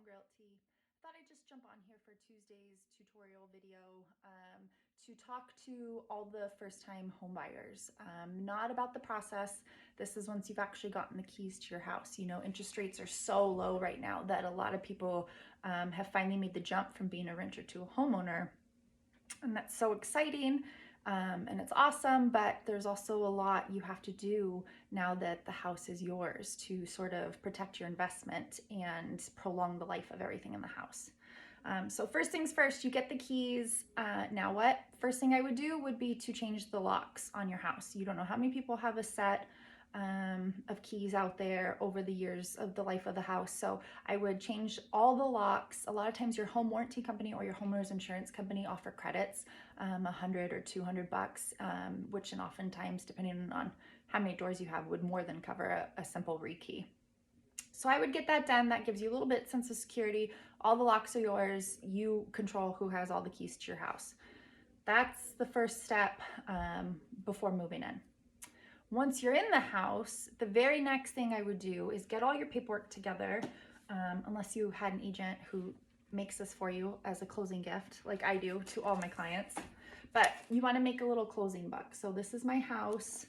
Realty. I thought I'd just jump on here for Tuesday's tutorial video to talk to all the first-time home buyers. Not about the process. This is once you've actually gotten the keys to your house. You know, interest rates are so low right now that a lot of people have finally made the jump from being a renter to a homeowner. And that's so exciting. And it's awesome, but there's also a lot you have to do now that the house is yours to sort of protect your investment and prolong the life of everything in the house. So first things first, you get the keys. Now what? First thing I would do would be to change the locks on your house. You don't know how many people have a set of keys out there over the years of the life of the house. So I would change all the locks. A lot of times your home warranty company or your homeowner's insurance company offer credits, $100 or $200, which and oftentimes, depending on how many doors you have, would more than cover a simple rekey. So I would get that done. That gives you a little bit sense of security. All the locks are yours. You control who has all the keys to your house. That's the first step before moving in. Once you're in the house, the very next thing I would do is get all your paperwork together, unless you had an agent who makes this for you as a closing gift, like I do to all my clients. But you want to make a little closing buck. So this is my house.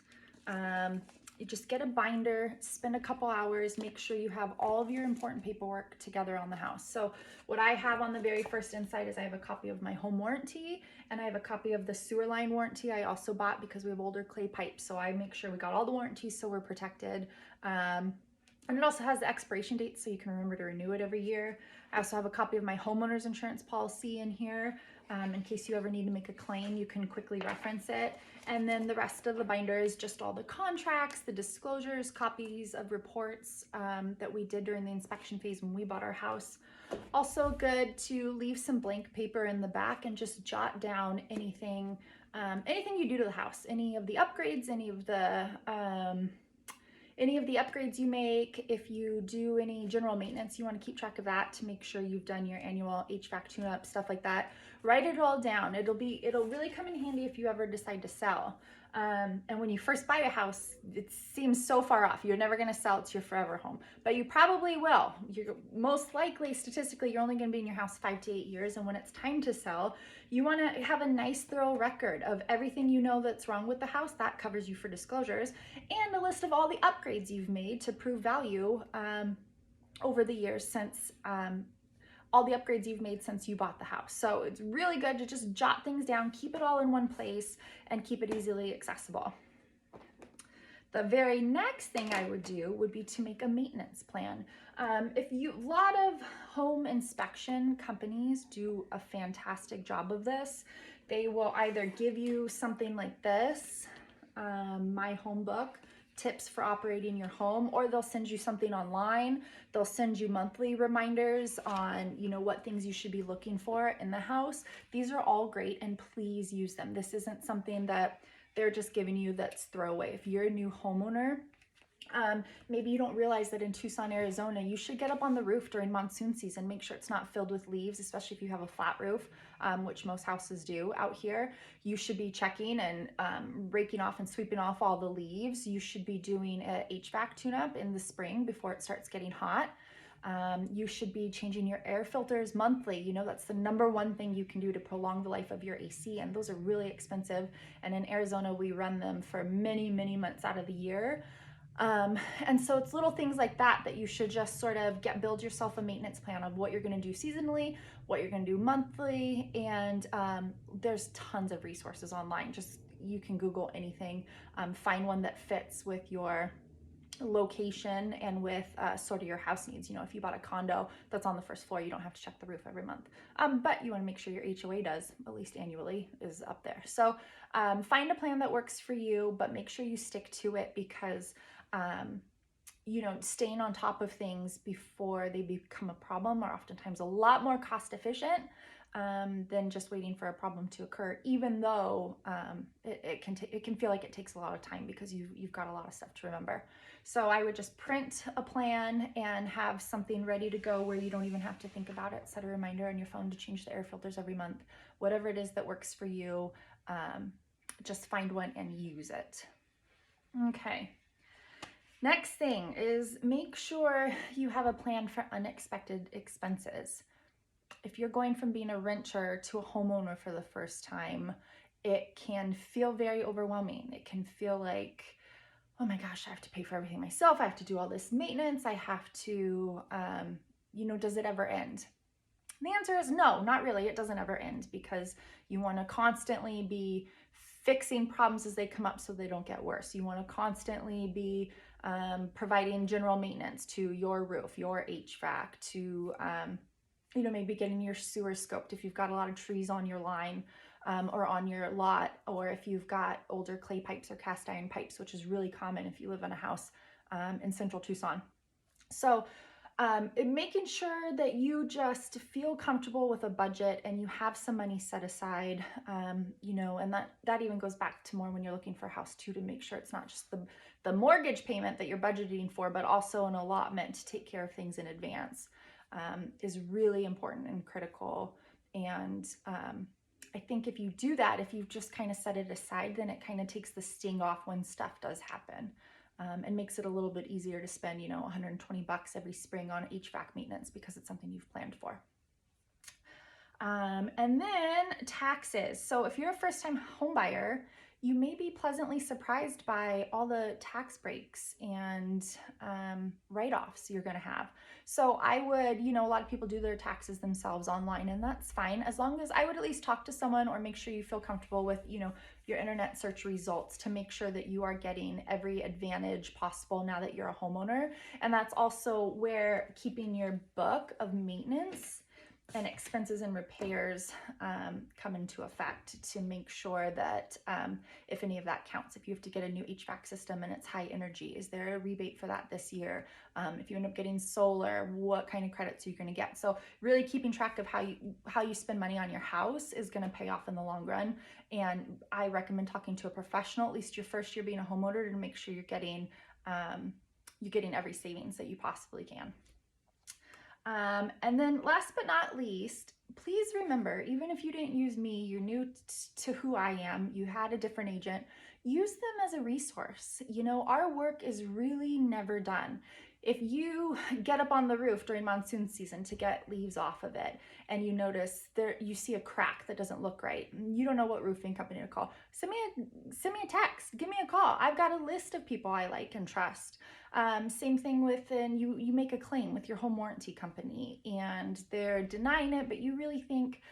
You just get a binder, spend a couple hours, make sure you have all of your important paperwork together on the house. So what I have on the very first inside is I have a copy of my home warranty and I have a copy of the sewer line warranty I also bought because we have older clay pipes. So I make sure we got all the warranties so we're protected. And it also has the expiration date so you can remember to renew it every year. I also have a copy of my homeowner's insurance policy in here. In case you ever need to make a claim, you can quickly reference it. And then the rest of the binder is just all the contracts, the disclosures, copies of reports that we did during the inspection phase when we bought our house. Also good to leave some blank paper in the back and just jot down anything you do to the house, any of the upgrades, any of the upgrades you make. If you do any general maintenance, you want to keep track of that to make sure you've done your annual HVAC tune-up, stuff like that. Write it all down. It'll really come in handy if you ever decide to sell. And when you first buy a house, it seems so far off. You're never going to sell. It's your forever home, but you probably will. You're most likely, statistically, you're only going to be in your house 5 to 8 years. And when it's time to sell, you want to have a nice, thorough record of everything you know that's wrong with the house. That covers you for disclosures, and a list of all the upgrades you've made to prove value over the years since all the upgrades you've made since you bought the house. So it's really good to just jot things down, keep it all in one place, and keep it easily accessible. The very next thing I would do would be to make a maintenance plan. A lot of home inspection companies do a fantastic job of this. They will either give you something like this, My Home Book, tips for operating your home, or they'll send you something online. They'll send you monthly reminders on, what things you should be looking for in the house. These are all great, and please use them. This isn't something that they're just giving you that's throwaway. If you're a new homeowner, maybe you don't realize that in Tucson, Arizona, you should get up on the roof during monsoon season. Make sure it's not filled with leaves, especially if you have a flat roof, which most houses do out here. You should be checking and raking off and sweeping off all the leaves. You should be doing a HVAC tune-up in the spring before it starts getting hot. You should be changing your air filters monthly. That's the #1 thing you can do to prolong the life of your AC, and those are really expensive. And in Arizona, we run them for many, many months out of the year. And so it's little things like that you should just sort of build yourself a maintenance plan of what you're going to do seasonally, what you're going to do monthly. And there's tons of resources online. You can Google anything, find one that fits with your location and with sort of your house needs. If you bought a condo that's on the first floor, you don't have to check the roof every month, but you want to make sure your HOA does, at least annually, is up there. So find a plan that works for you, but make sure you stick to it, because staying on top of things before they become a problem are oftentimes a lot more cost efficient than just waiting for a problem to occur, even though it can feel like it takes a lot of time because you've got a lot of stuff to remember. So I would just print a plan and have something ready to go where you don't even have to think about it. Set a reminder on your phone to change the air filters every month. Whatever it is that works for you, just find one and use it. Okay. Next thing is make sure you have a plan for unexpected expenses. If you're going from being a renter to a homeowner for the first time, it can feel very overwhelming. It can feel like, oh my gosh, I have to pay for everything myself. I have to do all this maintenance. I have to, does it ever end? The answer is no, not really. It doesn't ever end, because you want to constantly be fixing problems as they come up so they don't get worse. You want to constantly be providing general maintenance to your roof, your HVAC, to maybe getting your sewer scoped if you've got a lot of trees on your line, or on your lot, or if you've got older clay pipes or cast iron pipes, which is really common if you live in a house in central Tucson. So making sure that you just feel comfortable with a budget and you have some money set aside, and that even goes back to more when you're looking for a house too, to make sure it's not just the mortgage payment that you're budgeting for, but also an allotment to take care of things in advance, is really important and critical. And I think if you do that, if you just kind of set it aside, then it kind of takes the sting off when stuff does happen. And makes it a little bit easier to spend, $120 every spring on HVAC maintenance because it's something you've planned for. And then taxes. So if you're a first-time home buyer, you may be pleasantly surprised by all the tax breaks and write-offs you're going to have. So I would, a lot of people do their taxes themselves online, and that's fine, as long as I would at least talk to someone, or make sure you feel comfortable with, your internet search results, to make sure that you are getting every advantage possible now that you're a homeowner. And that's also where keeping your book of maintenance and expenses and repairs come into effect, to make sure that if any of that counts. If you have to get a new HVAC system and it's high energy, is there a rebate for that this year? If you end up getting solar, what kind of credits are you going to get? So really keeping track of how you spend money on your house is going to pay off in the long run. And I recommend talking to a professional, at least your first year being a homeowner, to make sure you're getting every savings that you possibly can. And then last but not least, please remember, even if you didn't use me, you're new to who I am, you had a different agent, use them as a resource. Our work is really never done. If you get up on the roof during monsoon season to get leaves off of it, and you notice you see a crack that doesn't look right, you don't know what roofing company to call, send me a text, give me a call. I've got a list of people I like and trust. Same thing with, and you make a claim with your home warranty company and they're denying it, but you really think,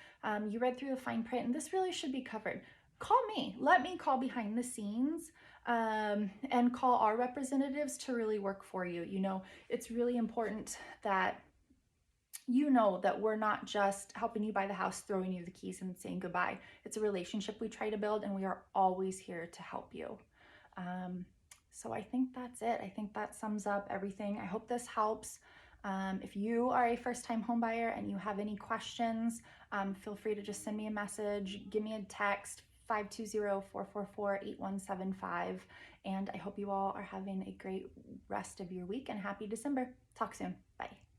you read through the fine print and this really should be covered. Call me. Let me call behind the scenes, and call our representatives to really work for you. It's really important that that we're not just helping you buy the house, throwing you the keys and saying goodbye. It's a relationship we try to build, and we are always here to help you. So I think that's it. I think that sums up everything. I hope this helps. If you are a first-time home buyer and you have any questions, feel free to just send me a message, give me a text, 520-444-8175. And I hope you all are having a great rest of your week, and happy December. Talk soon.